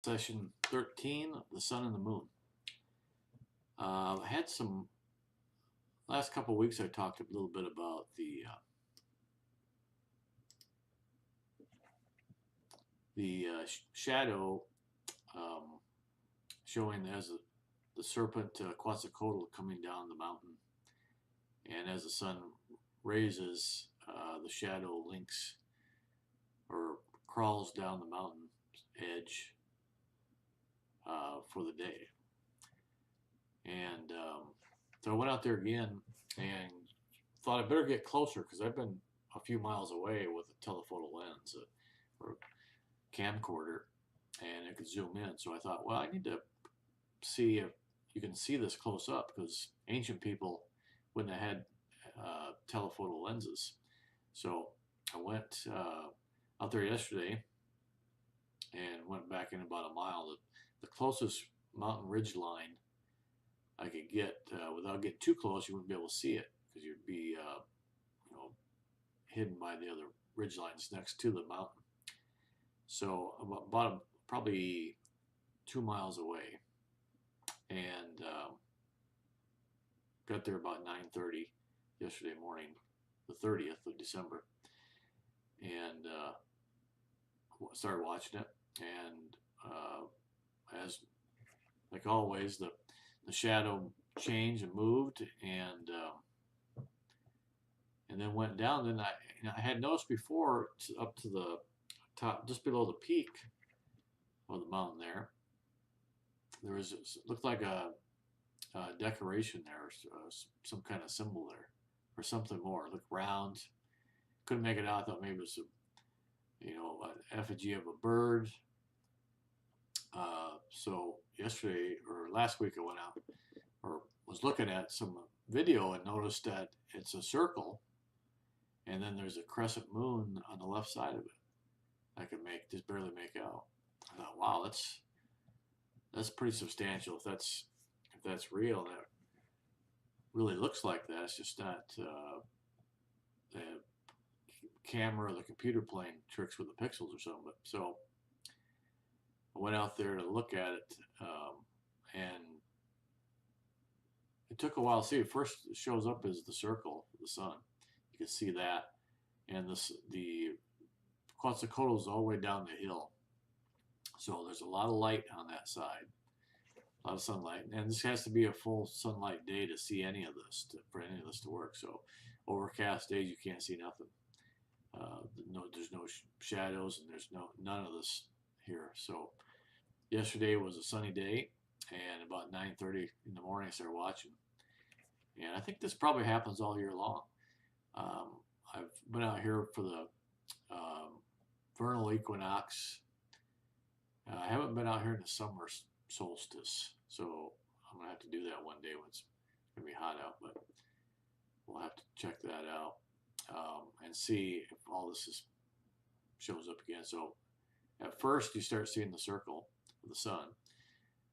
Session 13, the sun and the moon. I had some last couple of weeks. I talked a little bit about the shadow um, showing as the serpent Quetzalcoatl coming down the mountain, and as the sun raises, the shadow links or crawls down the mountain edge for the day. And so I went out there again and thought I better get closer because I've been a few miles away with a telephoto lens or camcorder, and it could zoom in. So I thought, well, I need to see if you can see this close up because ancient people wouldn't have had telephoto lenses. So I went out there yesterday and went back in about a mile. The closest mountain ridge line I could get without getting too close, you wouldn't be able to see it because you'd be hidden by the other ridge lines next to the mountain. So about probably 2 miles away, and got there about 9:30 yesterday morning, the 30th of December, and started watching it. And as like always, the shadow changed and moved, and then went down. Then I had noticed before up to the top, just below the peak of the mountain there, there was looked like a decoration there, some kind of symbol there, or something more. It looked round. Couldn't make it out. I thought maybe it was an effigy of a bird. So yesterday or last week I went out or was looking at some video and noticed that it's a circle, and then there's a crescent moon on the left side of it. I could just barely make out. I thought, wow, that's pretty substantial. If that's real, that really looks like that. It's just not the camera or the computer playing tricks with the pixels or something. But so I went out there to look at it, and it took a while to see. First, it shows up as the circle, the sun. You can see that, and the Quetzalcoatl is all the way down the hill, so there's a lot of light on that side, a lot of sunlight, and this has to be a full sunlight day to see any of this, for any of this to work. So, overcast days you can't see nothing. There's no shadows, and there's none of this here. So, yesterday was a sunny day, and about 9:30 in the morning I started watching, and I think this probably happens all year long. Um, I've been out here for the vernal equinox. I haven't been out here in the summer solstice, so I'm gonna have to do that one day when it's gonna be hot out. But we'll have to check that out and see if all this shows up again. So at first you start seeing the circle of the sun,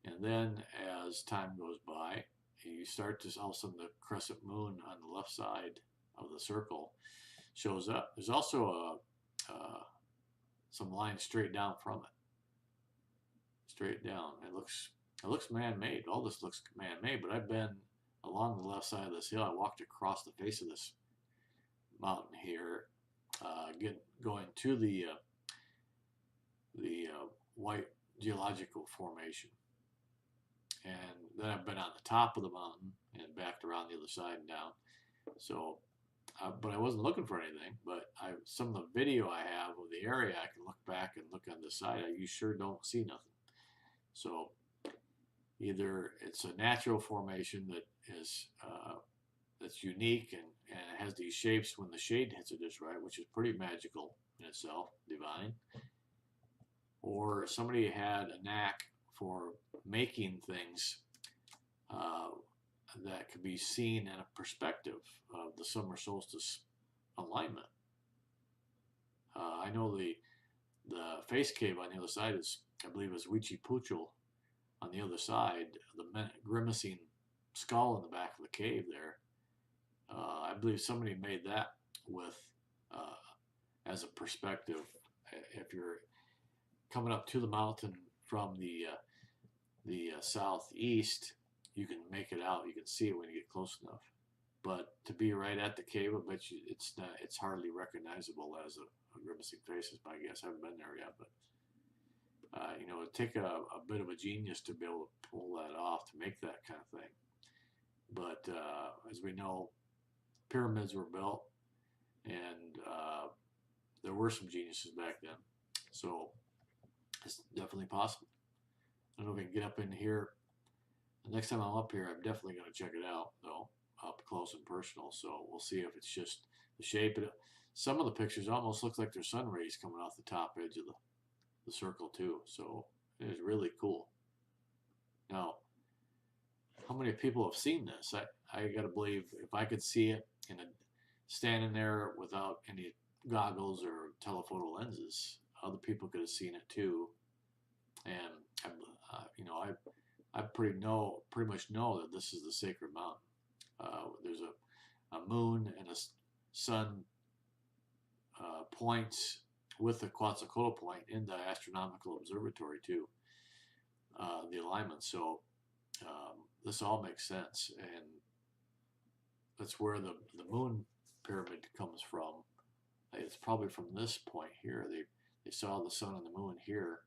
and then as time goes by, you start to all of a sudden the crescent moon on the left side of the circle shows up. There's also some lines straight down from it, straight down. It looks man-made. All this looks man-made, but I've been along the left side of this hill. I walked across the face of this mountain here, going to the white geological formation, and then I've been on the top of the mountain and backed around the other side and down. So, but I wasn't looking for anything. But some of the video I have of the area, I can look back and look on the side. You sure don't see nothing. So either it's a natural formation that is that's unique and it has these shapes when the shade hits it just right, which is pretty magical in itself, divine, or somebody had a knack for making things that could be seen in a perspective of the summer solstice alignment. I know the face cave on the other side is, I believe, is Huichipuchal on the other side, the grimacing skull in the back of the cave there. I believe somebody made that with as a perspective. If you're coming up to the mountain from the southeast, you can make it out. You can see it when you get close enough. But to be right at the cave, I bet you it's not. It's hardly recognizable as a grimacing face. Is my guess. I haven't been there yet, but you know, it'd take a bit of a genius to be able to pull that off, to make that kind of thing. But as we know, pyramids were built, and there were some geniuses back then. So it's definitely possible. I don't know if I can get up in here. The next time I'm up here, I'm definitely going to check it out, though, up close and personal. So we'll see if it's just the shape. Some of the pictures almost look like there's sun rays coming off the top edge of the circle, too. So it is really cool. Now, how many people have seen this? I got to believe if I could see it and standing there without any goggles or telephoto lenses, other people could have seen it too. And you know, I pretty much know that this is the sacred mountain. There's a moon and a sun points with the Quetzalcoatl point in the astronomical observatory too. The alignment. So this all makes sense, and that's where the moon pyramid comes from. It's probably from this point here. They saw the sun and the moon here,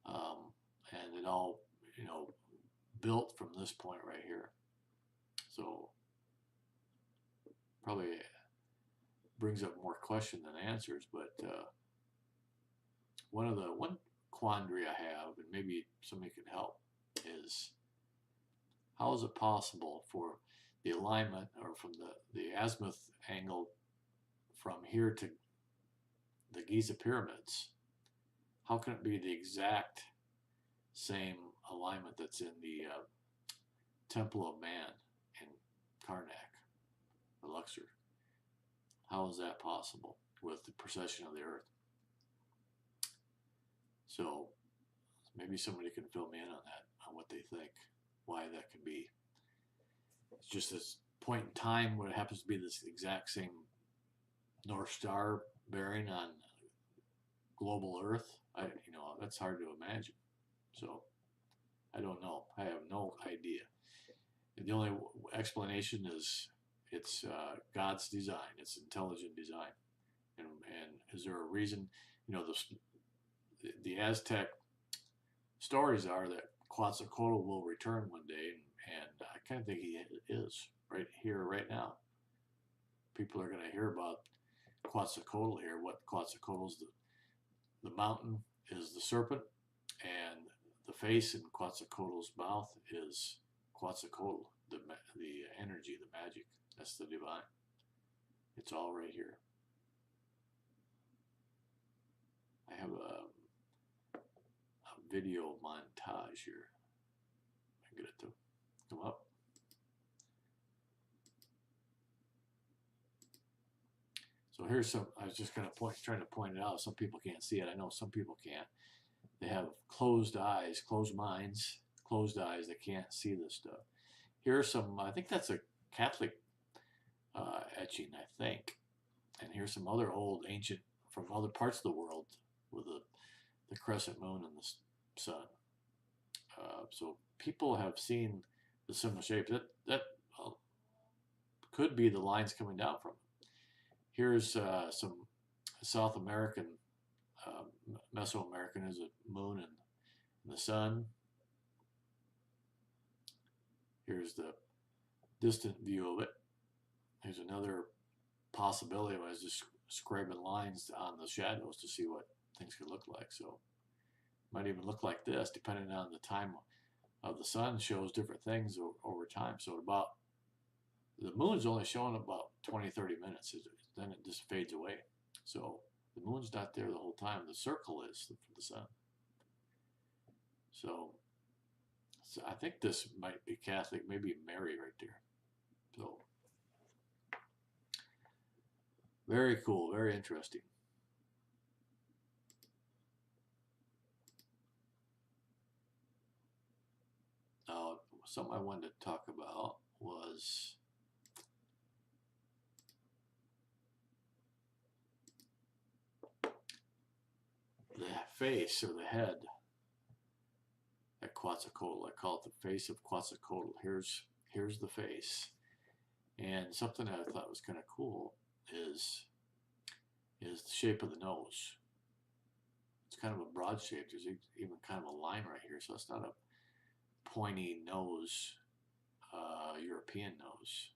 and it all, you know, built from this point right here. So probably brings up more question than answers, but one quandary I have, and maybe somebody can help, is how is it possible for the alignment, or from the azimuth angle from here to the Giza pyramids, how can it be the exact same alignment that's in the Temple of Man in Karnak, or Luxor? How is that possible with the precession of the Earth? So maybe somebody can fill me in on that, on what they think, why that can be. It's just this point in time where it happens to be this exact same North Star bearing on global Earth. You know, that's hard to imagine. So I don't know. I have no idea. And the only explanation is it's God's design. It's intelligent design. And is there a reason? You know, the Aztec stories are that Quetzalcoatl will return one day, and I kind of think he is right here, right now. People are going to hear about Quetzalcoatl here. What Quetzalcoatl's the mountain is the serpent, and the face in Quetzalcoatl's mouth is Quetzalcoatl, the energy, the magic. That's the divine. It's all right here. I have a video montage here. I get it to come up. So here's some. I was just kind of trying to point it out. Some people can't see it. I know some people can't. They have closed eyes, closed minds, closed eyes. They can't see this stuff. Here's some. I think that's a Catholic etching, I think. And here's some other old ancient from other parts of the world with the crescent moon and the sun. So people have seen the similar shapes. That could be the lines coming down from it. Here's some South American, Mesoamerican, is a moon and the sun. Here's the distant view of it. Here's another possibility. I was just scribing lines on the shadows to see what things could look like. So it might even look like this, depending on the time of the sun shows different things over time. So about the moon's only showing about 20-30 minutes. Then it just fades away. So the moon's not there the whole time. The circle is for the sun. So I think this might be Catholic, maybe Mary right there. So very cool, very interesting. Now, something I wanted to talk about was the face or the head Quetzalcoatl. I call it the face of Quetzalcoatl. Here's the face. And something that I thought was kind of cool is the shape of the nose. It's kind of a broad shape. There's even kind of a line right here, so it's not a pointy nose, European nose.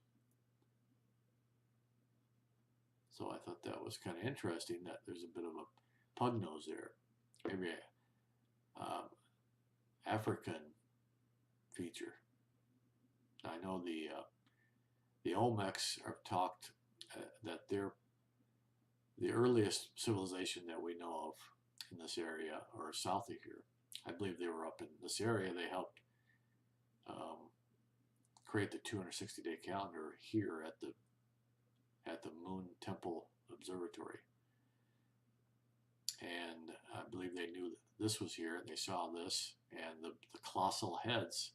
So I thought that was kind of interesting that there's a bit of a pug nose there. Maybe a African feature. I know the Olmecs have talked that they're the earliest civilization that we know of in this area, or south of here. I believe they were up in this area. They helped create the 260-day calendar here at the Moon Temple Observatory. And I believe they knew that this was here, and they saw this, and the colossal heads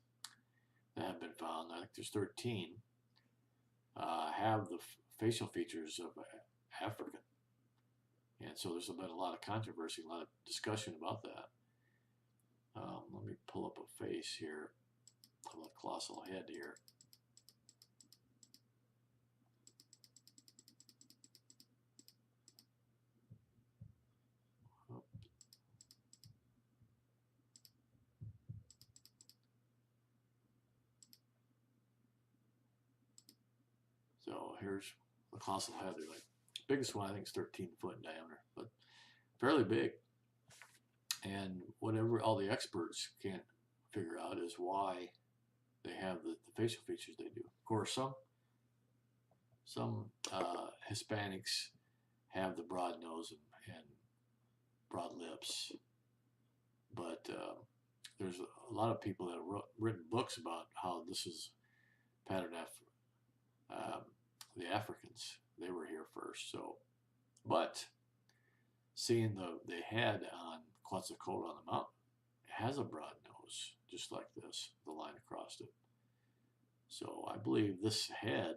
that have been found, I think there's 13, have the facial features of African. And so there's been a lot of controversy, a lot of discussion about that. Let me pull up a face here of a colossal head here. So here's the colossal head. They're like, biggest one I think is 13 foot in diameter, but fairly big. And whatever all the experts can't figure out is why they have the facial features they do. Of course, some Hispanics have the broad nose and broad lips, but there's a lot of people that have written books about how this is patterned after the Africans. They were here first. So, but seeing the head on Quetzalcoatl on the mountain, it has a broad nose, just like this, the line across it. So I believe this head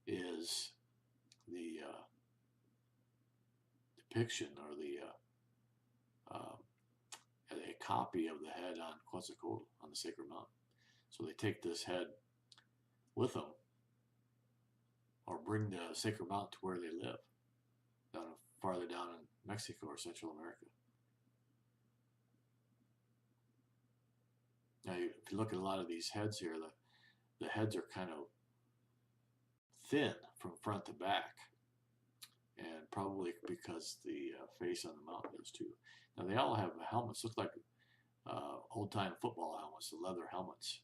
is the depiction, or a copy of the head on Quetzalcoatl on the Sacred Mountain. So they take this head with them, or bring the Sacred Mountain to where they live, farther down in Mexico or Central America. Now, if you look at a lot of these heads here, the heads are kind of thin from front to back, and probably because the face on the mountain is too. Now, they all have helmets, look like old-time football helmets, the leather helmets.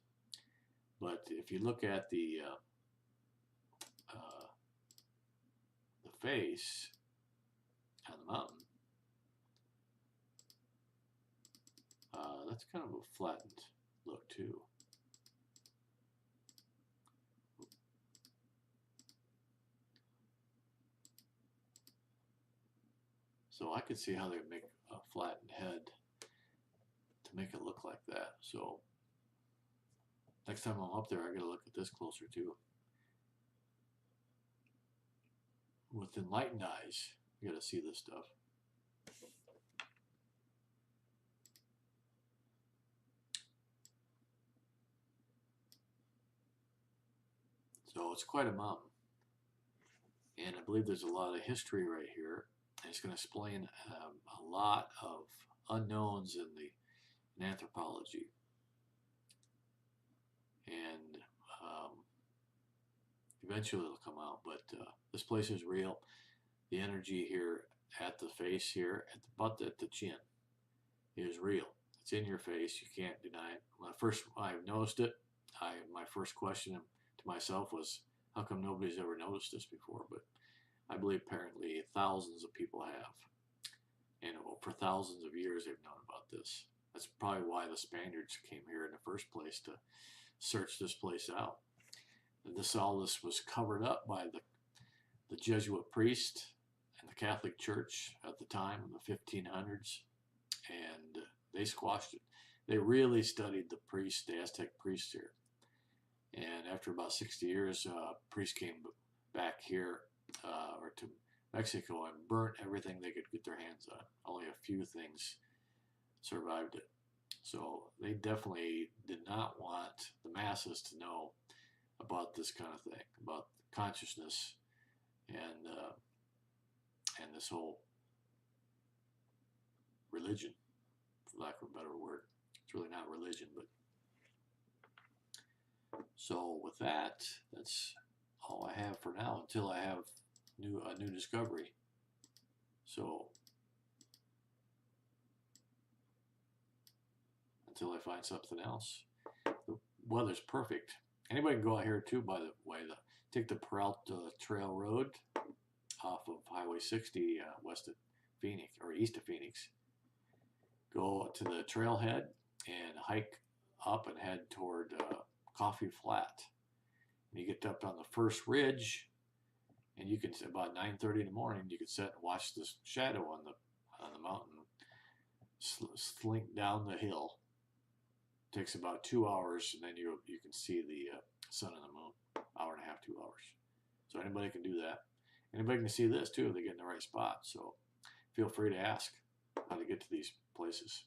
But if you look at the face on the mountain, that's kind of a flattened look too. So I could see how they make a flattened head to make it look like that. So next time I'm up there, I gotta look at this closer too. With enlightened eyes, you gotta see this stuff. So it's quite a mountain. And I believe there's a lot of history right here. And it's going to explain a lot of unknowns in anthropology. And eventually it'll come out. But this place is real. The energy here at the face here, at the chin, is real. It's in your face. You can't deny it. When I noticed it, my first question to myself was, how come nobody's ever noticed this before? But I believe apparently thousands of people have. And for thousands of years they've known about this. That's probably why the Spaniards came here in the first place, to search this place out. And all this was covered up by the Jesuit priest and the Catholic Church at the time in the 1500s. And they squashed it. They really studied the Aztec priests here. And after about 60 years, priests came back here or to Mexico and burnt everything they could get their hands on. Only a few things survived it. So they definitely did not want the masses to know about this kind of thing, about consciousness and this whole religion, for lack of a better word. It's really not religion, but so with that, that's all I have for now until I have a new discovery. So until I find something else, the weather's perfect. Anybody can go out here too, by the way. Take the Peralta Trail Road off of Highway 60 west of Phoenix or east of Phoenix. Go to the trailhead and hike up and head toward Coffee Flat. And you get up on the first ridge, and you can about 9:30 in the morning. You can sit and watch this shadow on the mountain slink down the hill. It takes about 2 hours, and then you can see the sun and the moon. Hour and a half, 2 hours. So anybody can do that. Anybody can see this too if they get in the right spot. So feel free to ask how to get to these places.